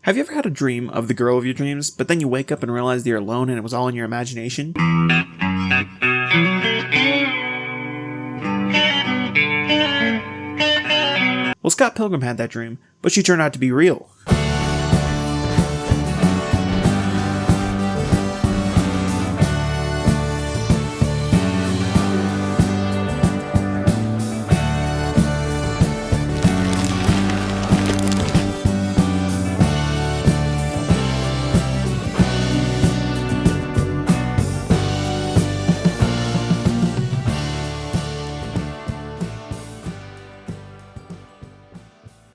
Have you ever had a dream of the girl of your dreams, but then you wake up and realize that you're alone and it was all in your imagination? Well, Scott Pilgrim had that dream, but she turned out to be real.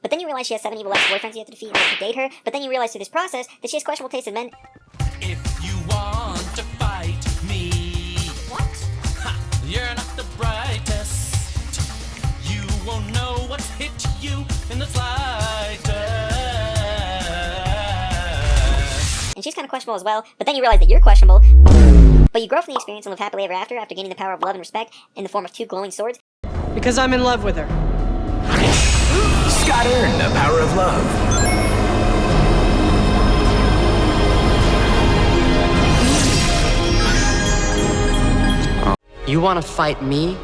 But then you realize she has 7 evil ex-boyfriends you have to defeat in order to date her. But then you realize through this process that she has questionable taste in men. If you want to fight me, What? you're not the brightest. You won't know what's hit you in the slightest. And she's kind of questionable as well. But then you realize that you're questionable. But you grow from the experience and live happily ever after gaining the power of love and respect in the form of 2 glowing swords. Because I'm in love with her. Scott earned the power of love. You want to fight me?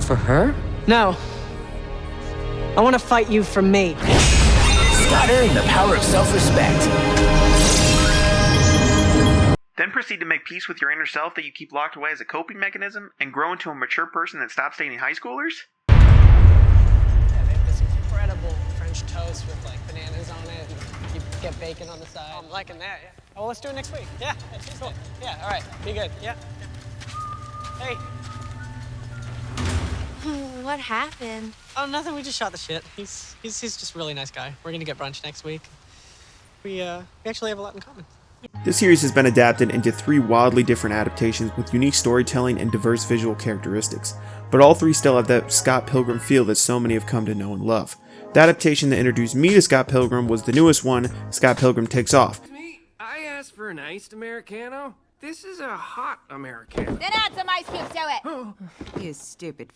For her? No. I want to fight you for me. Scott earned the power of self-respect. Then proceed to make peace with your inner self that you keep locked away as a coping mechanism and grow into a mature person that stops dating high schoolers? Incredible French toast with like bananas on it. And you get bacon on the side. I'm liking that. Yeah. Oh, well, let's do it next week. Yeah, that's cool. Yeah, all right. Be good. Yeah. Hey. What happened? Oh, nothing. We just shot the shit. He's just a really nice guy. We're gonna get brunch next week. We actually have a lot in common. This series has been adapted into 3 wildly different adaptations with unique storytelling and diverse visual characteristics, but all 3 still have that Scott Pilgrim feel that so many have come to know and love. The adaptation that introduced me to Scott Pilgrim was the newest one, Scott Pilgrim Takes Off. I asked for an iced Americano. This is a hot Americano. Then add some ice cubes to it. You stupid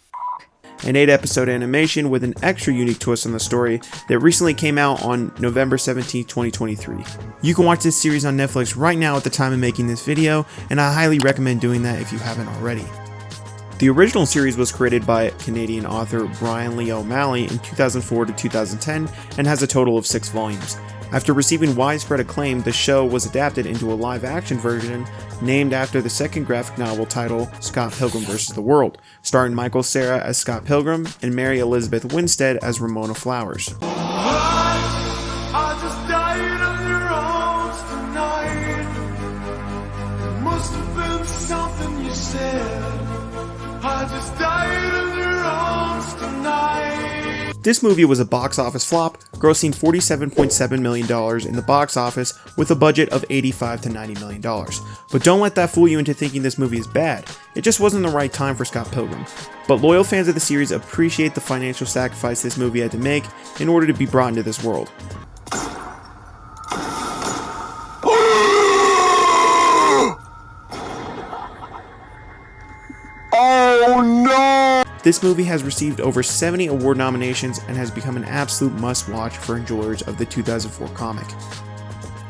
An 8-episode animation with an extra unique twist on the story that recently came out on November 17, 2023. You can watch this series on Netflix right now at the time of making this video, and I highly recommend doing that if you haven't already. The original series was created by Canadian author Brian Lee O'Malley in 2004 to 2010 and has a total of 6 volumes. After receiving widespread acclaim, the show was adapted into a live-action version named after the second graphic novel title, Scott Pilgrim vs. the World, starring Michael Cera as Scott Pilgrim and Mary Elizabeth Winstead as Ramona Flowers. I just died of your arms tonight. It must have been something you said. I just died of your arms tonight. This movie was a box office flop, grossing $47.7 million in the box office with a budget of $85 to $90 million. But don't let that fool you into thinking this movie is bad. It just wasn't the right time for Scott Pilgrim. But loyal fans of the series appreciate the financial sacrifice this movie had to make in order to be brought into this world. Oh no! This movie has received over 70 award nominations and has become an absolute must-watch for enjoyers of the 2004 comic.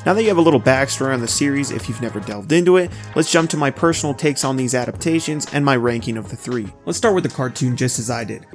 Now that you have a little backstory on the series, if you've never delved into it, let's jump to my personal takes on these adaptations and my ranking of the 3. Let's start with the cartoon just as I did.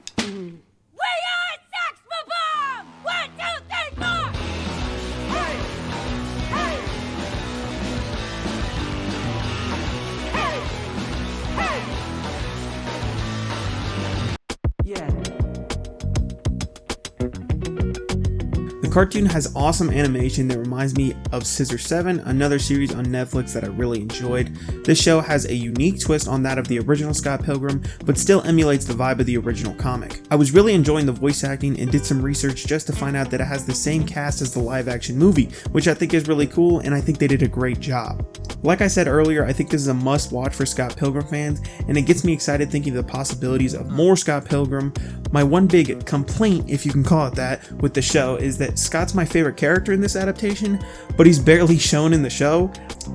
The cartoon has awesome animation that reminds me of Scissor 7, another series on Netflix that I really enjoyed. This show has a unique twist on that of the original Scott Pilgrim, but still emulates the vibe of the original comic. I was really enjoying the voice acting and did some research just to find out that it has the same cast as the live action movie, which I think is really cool, and I think they did a great job. Like I said earlier, I think this is a must watch for Scott Pilgrim fans, and it gets me excited thinking of the possibilities of more Scott Pilgrim. My one big complaint, if you can call it that, with the show is that Scott's my favorite character in this adaptation, but he's barely shown in the show.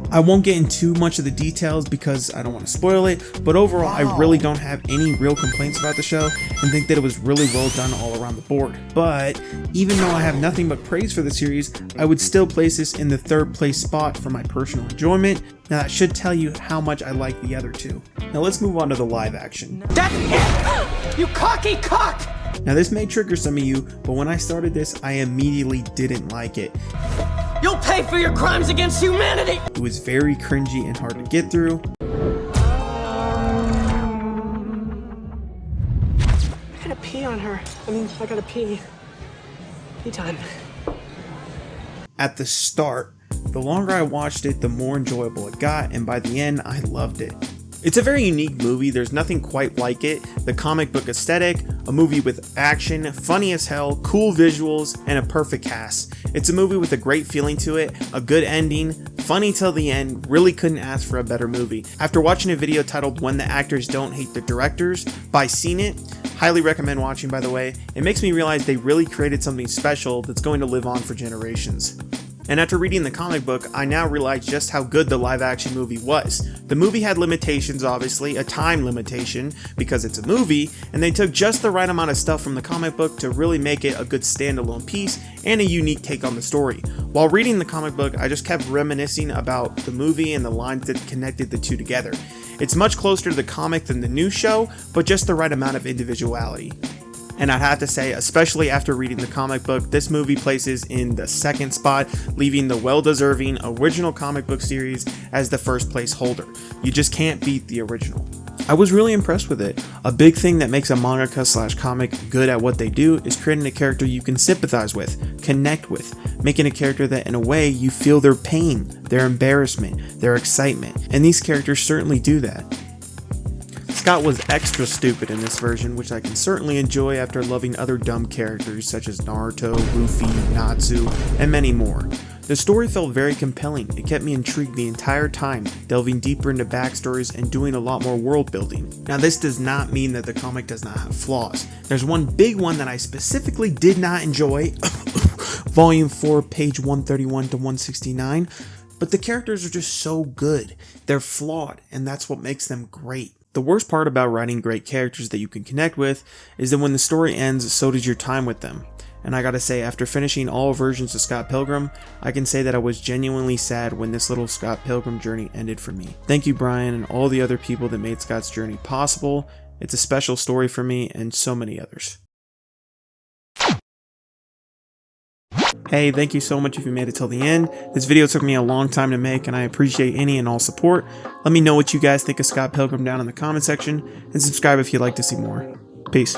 I won't get into too much of the details because I don't want to spoil it, but overall I really don't have any real complaints about the show and think that it was really well done all around the board. But even though I have nothing but praise for the series, I would still place this in the 3rd place spot for my personal enjoyment. Now that should tell you how much I like the other two. Now let's move on to the live action. That's it! You cocky cock! Now this may trigger some of you, but when I started this, I immediately didn't like it. You'll pay for your crimes against humanity! It was very cringy and hard to get through. I gotta pee on her. I gotta pee. Pee time. At the start, the longer I watched it, the more enjoyable it got, and by the end, I loved it. It's a very unique movie, there's nothing quite like it. The comic book aesthetic, a movie with action, funny as hell, cool visuals, and a perfect cast. It's a movie with a great feeling to it, a good ending, funny till the end, really couldn't ask for a better movie. After watching a video titled When the Actors Don't Hate the Directors by Seen It, highly recommend watching by the way, it makes me realize they really created something special that's going to live on for generations. And after reading the comic book, I now realize just how good the live action movie was. The movie had limitations, obviously, a time limitation, because it's a movie, and they took just the right amount of stuff from the comic book to really make it a good standalone piece and a unique take on the story. While reading the comic book, I just kept reminiscing about the movie and the lines that connected the two together. It's much closer to the comic than the new show, but just the right amount of individuality. And I'd have to say, especially after reading the comic book, this movie places in the 2nd spot, leaving the well-deserving original comic book series as the 1st place holder. You just can't beat the original. I was really impressed with it. A big thing that makes a mangaka/comic good at what they do is creating a character you can sympathize with, connect with, making a character that in a way you feel their pain, their embarrassment, their excitement, and these characters certainly do that. Scott was extra stupid in this version, which I can certainly enjoy after loving other dumb characters such as Naruto, Luffy, Natsu, and many more. The story felt very compelling, it kept me intrigued the entire time, delving deeper into backstories and doing a lot more world building. Now this does not mean that the comic does not have flaws. There's one big one that I specifically did not enjoy, Volume 4, page 131 to 169, but the characters are just so good. They're flawed, and that's what makes them great. The worst part about writing great characters that you can connect with is that when the story ends, so does your time with them. And I gotta say, after finishing all versions of Scott Pilgrim, I can say that I was genuinely sad when this little Scott Pilgrim journey ended for me. Thank you, Brian, and all the other people that made Scott's journey possible. It's a special story for me and so many others. Hey, thank you so much if you made it till the end. This video took me a long time to make and I appreciate any and all support. Let me know what you guys think of Scott Pilgrim down in the comment section and subscribe if you'd like to see more. Peace.